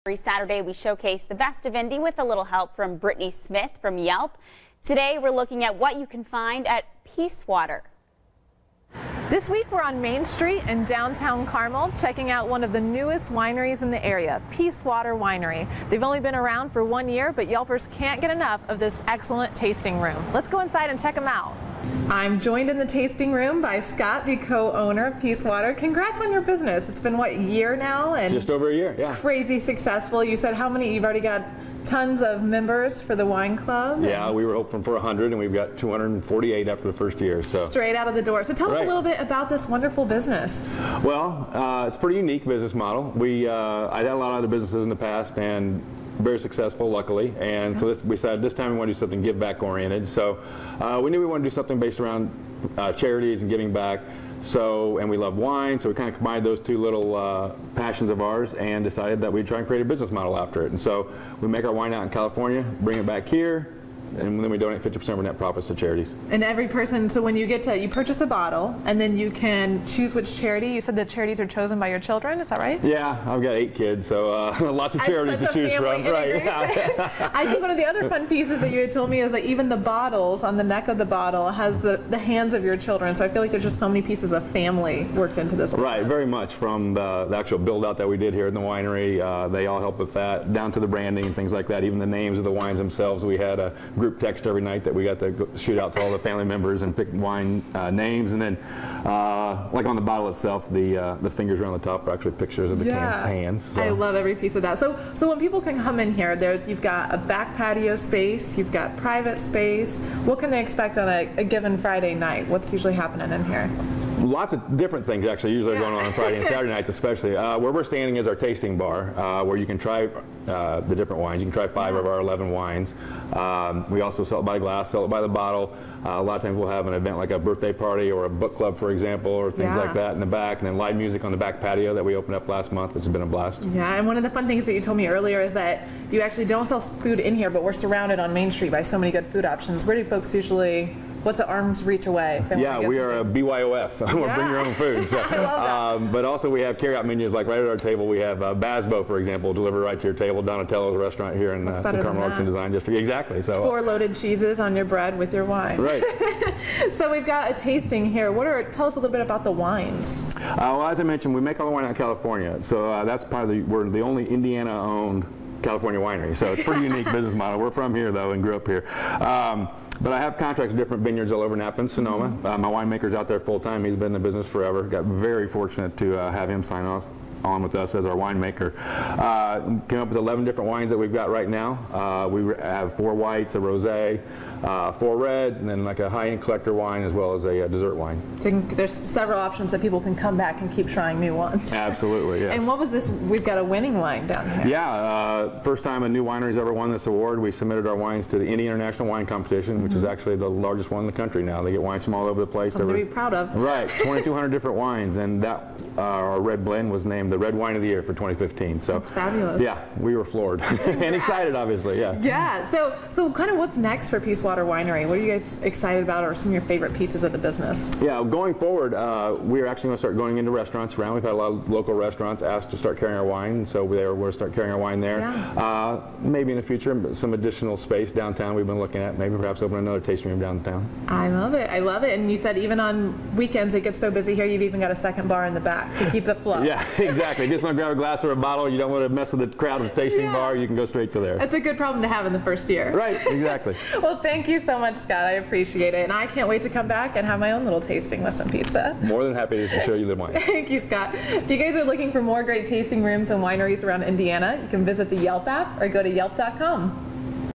Every Saturday, we showcase the best of Indy with a little help from Brittany Smith from Yelp. Today, we're looking at what you can find at Peace Water. This week, we're on Main Street in downtown Carmel, checking out one of the newest wineries in the area, Peace Water Winery. They've only been around for 1 year, but Yelpers can't get enough of this excellent tasting room. Let's go inside and check them out. I'm joined in the tasting room by Scott, the co-owner of Peace Water. Congrats on your business. It's been, what, a year now? And just over a year, yeah. Crazy successful. You said how many? You've already got tons of members for the wine club. Yeah, we were hoping for 100, and we've got 248 after the first year. So straight out of the door. So tell us a little bit about this wonderful business. Well, it's a pretty unique business model. I'd had a lot of other businesses in the past, and very successful, luckily, and so we decided this time we want to do something give back oriented. So we knew we wanted to do something based around charities and giving back. So, and we love wine, so we kind of combined those two little passions of ours and decided that we'd try and create a business model after it. And so we make our wine out in California, bring it back here, and then we donate 50% of our net profits to charities. And every person, so when you you purchase a bottle, and then you can choose which charity. You said the charities are chosen by your children, is that right? Yeah, I've got 8 kids, so lots of charities to choose from. Right. I think one of the other fun pieces that you had told me is that even the bottles, on the neck of the bottle, has the hands of your children. So I feel like there's just so many pieces of family worked into this. Right, very much. From the actual build out that we did here in the winery, they all help with that, down to the branding and things like that. Even the names of the wines themselves, we had a group text every night that we got to shoot out to all the family members and pick wine names, and then like on the bottle itself, the fingers around the top are actually pictures of the can's hands. So. I love every piece of that. So when people can come in here, you've got a back patio space, you've got private space. What can they expect on a given Friday night? What's usually happening in here? Lots of different things actually usually going on Friday and Saturday nights especially. Where we're standing is our tasting bar where you can try the different wines. You can try 5 of our 11 wines. We also sell it by glass, sell it by the bottle. A lot of times we'll have an event like a birthday party or a book club, for example, or things like that in the back, and then live music on the back patio that we opened up last month, which has been a blast. Yeah, and one of the fun things that you told me earlier is that you actually don't sell food in here, but we're surrounded on Main Street by so many good food options. Where do folks usually, what's an arm's reach away? Yeah, we are a BYOF. Bring your own food. So, I love that. But also we have carryout menus, like right at our table. We have Basbo, for example, delivered right to your table. Donatello's restaurant here in the Carmel Arts and Design District. Exactly. So 4 loaded cheeses on your bread with your wine. Right. So we've got a tasting here. Tell us a little bit about the wines. Well, as I mentioned, we make all the wine out in California. So that's we're the only Indiana-owned California winery. So it's a pretty unique business model. We're from here, though, and grew up here. But I have contracts with different vineyards all over Napa and Sonoma. My winemaker's out there full time. He's been in the business forever. Got very fortunate to have him sign on with us as our winemaker. Came up with 11 different wines that we've got right now. We have 4 whites, a rosé, 4 reds, and then like a high-end collector wine as well as a dessert wine. So there's several options that people can come back and keep trying new ones. Absolutely, yes. And what was this? We've got a winning wine down here. Yeah, first time a new winery's ever won this award. We submitted our wines to the Indy International Wine Competition, which is actually the largest one in the country now. They get wines from all over the place. Something to be proud of. Right, 2,200 different wines, and that our red blend was named the Red Wine of the Year for 2015. So that's fabulous. Yeah, we were floored and excited, obviously. Yeah. Yeah. So kind of what's next for Peace Water Winery? What are you guys excited about, or some of your favorite pieces of the business? Yeah, going forward, we are actually going to start going into restaurants around. We've had a lot of local restaurants ask to start carrying our wine, so we're going to start carrying our wine there. Yeah. Maybe in the future, some additional space downtown we've been looking at. Maybe perhaps open another tasting room downtown. I love it. I love it. And you said even on weekends it gets so busy here, you've even got a second bar in the back to keep the flow. Yeah, exactly. You just want to grab a glass or a bottle. You don't want to mess with the crowd with the tasting bar. You can go straight to there. That's a good problem to have in the first year. Right, exactly. Well, thank you so much, Scott. I appreciate it. And I can't wait to come back and have my own little tasting with some pizza. More than happy to show you the wine. Thank you, Scott. If you guys are looking for more great tasting rooms and wineries around Indiana, you can visit the Yelp app or go to yelp.com.